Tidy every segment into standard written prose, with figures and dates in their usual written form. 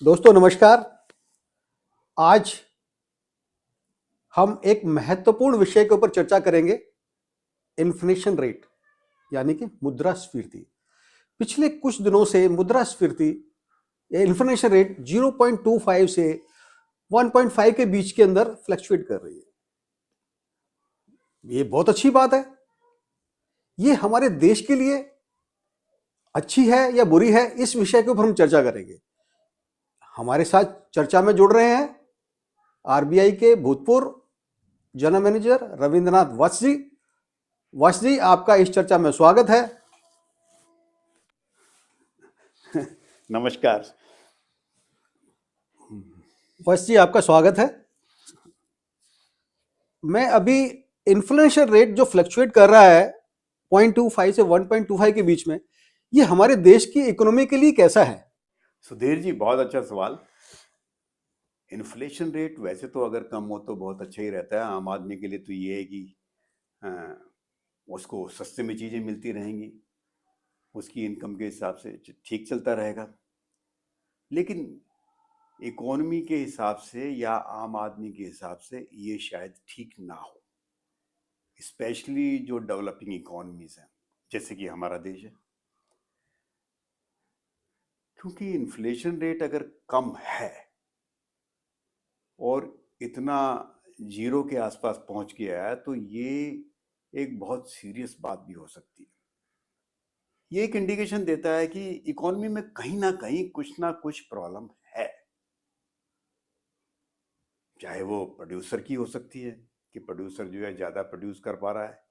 दोस्तों नमस्कार। आज हम एक महत्वपूर्ण विषय के ऊपर चर्चा करेंगे। इन्फ्लेशन रेट यानी कि मुद्रास्फीति। पिछले कुछ दिनों से मुद्रास्फीति या इन्फ्लेशन रेट 0.25 से 1.5 के बीच के अंदर फ्लक्चुएट कर रही है। ये बहुत अच्छी बात है। ये हमारे देश के लिए अच्छी है या बुरी है, इस विषय के ऊपर हम चर्चा करेंगे। हमारे साथ चर्चा में जुड़ रहे हैं आरबीआई के भूतपूर्व जनरल मैनेजर रविंद्रनाथ वत्स जी। वत्स जी, आपका इस चर्चा में स्वागत है। नमस्कार। वत्स जी, आपका स्वागत है। मैं अभी इन्फ्लेशन रेट जो फ्लक्चुएट कर रहा है 0.25 से 1.25 के बीच में, ये हमारे देश की इकोनॉमी के लिए कैसा है? सुधीर जी, बहुत अच्छा सवाल। इन्फ्लेशन रेट वैसे तो अगर कम हो तो बहुत अच्छा ही रहता है। आम आदमी के लिए तो ये है कि उसको सस्ते में चीज़ें मिलती रहेंगी, उसकी इनकम के हिसाब से ठीक चलता रहेगा। लेकिन इकोनॉमी के हिसाब से या आम आदमी के हिसाब से ये शायद ठीक ना हो, स्पेशली जो डेवलपिंग इकोनॉमीज हैं जैसे कि हमारा देश है। क्योंकि इन्फ्लेशन रेट अगर कम है और इतना जीरो के आसपास पहुंच गया है तो ये एक बहुत सीरियस बात भी हो सकती है। ये एक इंडिकेशन देता है कि इकोनॉमी में कहीं ना कुछ प्रॉब्लम है। चाहे वो प्रोड्यूसर की हो सकती है कि प्रोड्यूसर जो है ज्यादा प्रोड्यूस कर पा रहा है।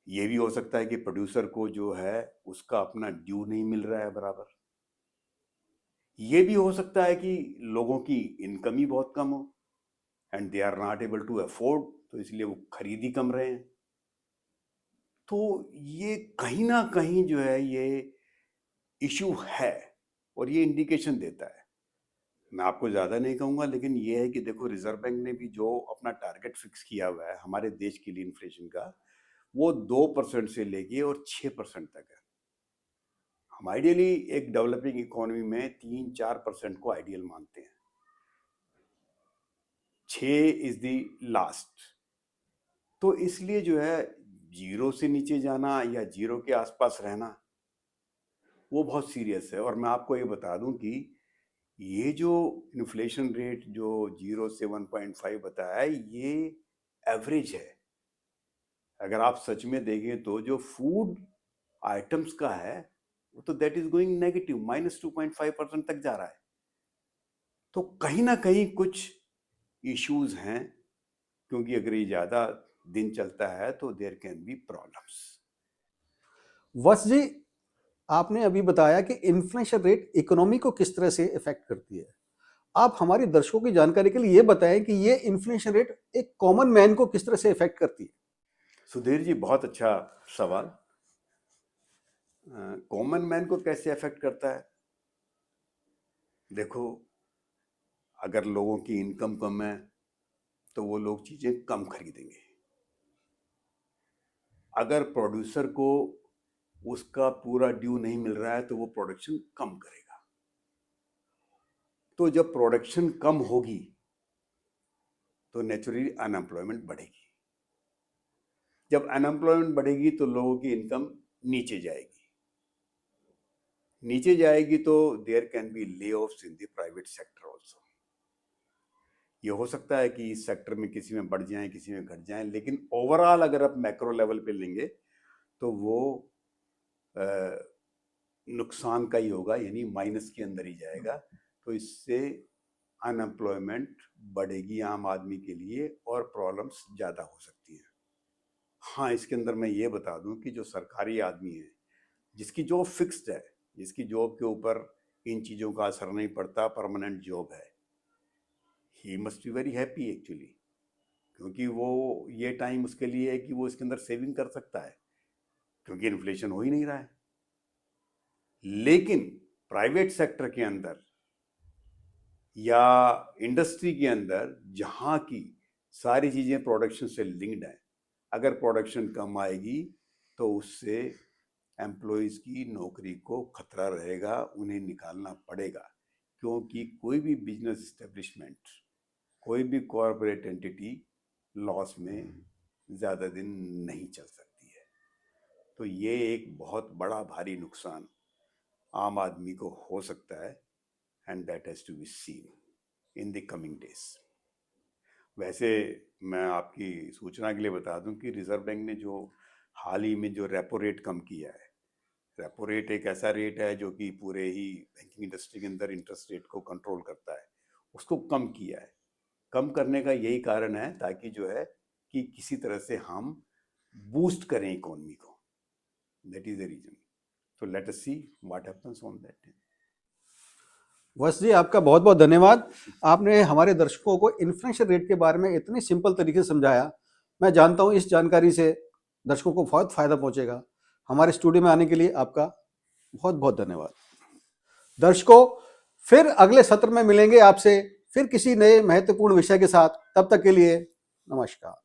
ये भी हो सकता है कि प्रोड्यूसर को जो है उसका अपना ड्यू नहीं मिल रहा है बराबर। ये भी हो सकता है कि लोगों की इनकम ही बहुत कम हो and they are not able to afford, तो इसलिए वो खरीद ही कम रहे हैं। तो ये कहीं ना कहीं जो है ये इशू है और ये इंडिकेशन देता है। मैं आपको ज़्यादा नहीं कहूँगा, लेकिन ये है कि देखो, रिजर्व बैंक ने भी जो अपना टारगेट फिक्स किया हुआ है हमारे देश के लिए इन्फ्लेशन का, वो 2% से लेके और 6% तक है। हम आइडियली एक डेवलपिंग इकोनॉमी में 3-4% को आइडियल मानते हैं। 6 इज द लास्ट। तो इसलिए जो है जीरो से नीचे जाना या जीरो के आसपास रहना वो बहुत सीरियस है। और मैं आपको ये बता दूं कि ये जो इन्फ्लेशन रेट जो 0 से 1.5 बताया है, ये एवरेज है। अगर आप सच में देखें तो जो फूड आइटम्स का है वो तो दैट इज गोइंग नेगेटिव, -2.5% तक जा रहा है। तो कहीं ना कहीं कुछ इश्यूज हैं, क्योंकि अगर ये ज्यादा दिन चलता है तो देयर कैन बी प्रॉब्लम्स। वत्स जी, आपने अभी बताया कि इन्फ्लेशन रेट इकोनॉमी को किस तरह से इफेक्ट करती है। आप हमारे दर्शकों की जानकारी के लिए ये बताएं कि ये इन्फ्लेशन रेट एक कॉमन मैन को किस तरह से इफेक्ट करती है। सुधीर जी, बहुत अच्छा सवाल। कॉमन मैन को कैसे अफेक्ट करता है? देखो, अगर लोगों की इनकम कम है तो वो लोग चीजें कम खरीदेंगे। अगर प्रोड्यूसर को उसका पूरा ड्यू नहीं मिल रहा है तो वो प्रोडक्शन कम करेगा। तो जब प्रोडक्शन कम होगी तो नेचुरली अनएम्प्लॉयमेंट बढ़ेगी। जब अनएम्प्लॉयमेंट बढ़ेगी तो लोगों की इनकम नीचे जाएगी। नीचे जाएगी तो देयर कैन बी ले offs in the private sector also. ये हो सकता है कि इस सेक्टर में किसी में बढ़ जाए, किसी में घट जाए, लेकिन ओवरऑल अगर आप मैक्रो लेवल पे लेंगे तो वो नुकसान का ही होगा, यानी माइनस के अंदर ही जाएगा। तो इससे अनएम्प्लॉयमेंट बढ़ेगी आम आदमी के लिए और प्रॉब्लम्स ज़्यादा हो सकती हैं। हाँ, इसके अंदर मैं ये बता दूं कि जो सरकारी आदमी है, जिसकी जॉब फिक्स्ड है, जिसकी जॉब के ऊपर इन चीज़ों का असर नहीं पड़ता, परमानेंट जॉब है, he must be very happy actually. क्योंकि वो ये टाइम उसके लिए है कि वो इसके अंदर सेविंग कर सकता है, क्योंकि इन्फ्लेशन हो ही नहीं रहा है। लेकिन प्राइवेट सेक्टर के अंदर या इंडस्ट्री के अंदर जहां की सारी चीजें प्रोडक्शन से लिंक्ड हैं, अगर प्रोडक्शन कम आएगी तो उससे एम्प्लॉयज की नौकरी को खतरा रहेगा, उन्हें निकालना पड़ेगा। क्योंकि कोई भी बिजनेस एस्टेब्लिशमेंट, कोई भी कॉरपोरेट एंटिटी लॉस में ज़्यादा दिन नहीं चल सकती है। तो ये एक बहुत बड़ा भारी नुकसान आम आदमी को हो सकता है, and that has to be seen in the coming days. वैसे मैं आपकी सूचना के लिए बता दूं कि रिजर्व बैंक ने जो हाल ही में जो रेपो रेट कम किया है, रेपो रेट एक ऐसा रेट है जो कि पूरे ही बैंकिंग इंडस्ट्री के अंदर इंटरेस्ट रेट को कंट्रोल करता है, उसको कम किया है। कम करने का यही कारण है ताकि जो है कि किसी तरह से हम बूस्ट करें इकोनॉमी को, दैट इज द रीजन। तो let us see what happens on that. Vats ji, आपका बहुत बहुत धन्यवाद। आपने हमारे दर्शकों को इन्फ्लेशन रेट के बारे में इतने सिंपल तरीके से समझाया। मैं जानता हूँ इस जानकारी से दर्शकों को बहुत फायदा पहुंचेगा। हमारे स्टूडियो में आने के लिए आपका बहुत बहुत धन्यवाद। दर्शकों, फिर अगले सत्र में मिलेंगे आपसे फिर किसी नए महत्वपूर्ण विषय के साथ। तब तक के लिए नमस्कार।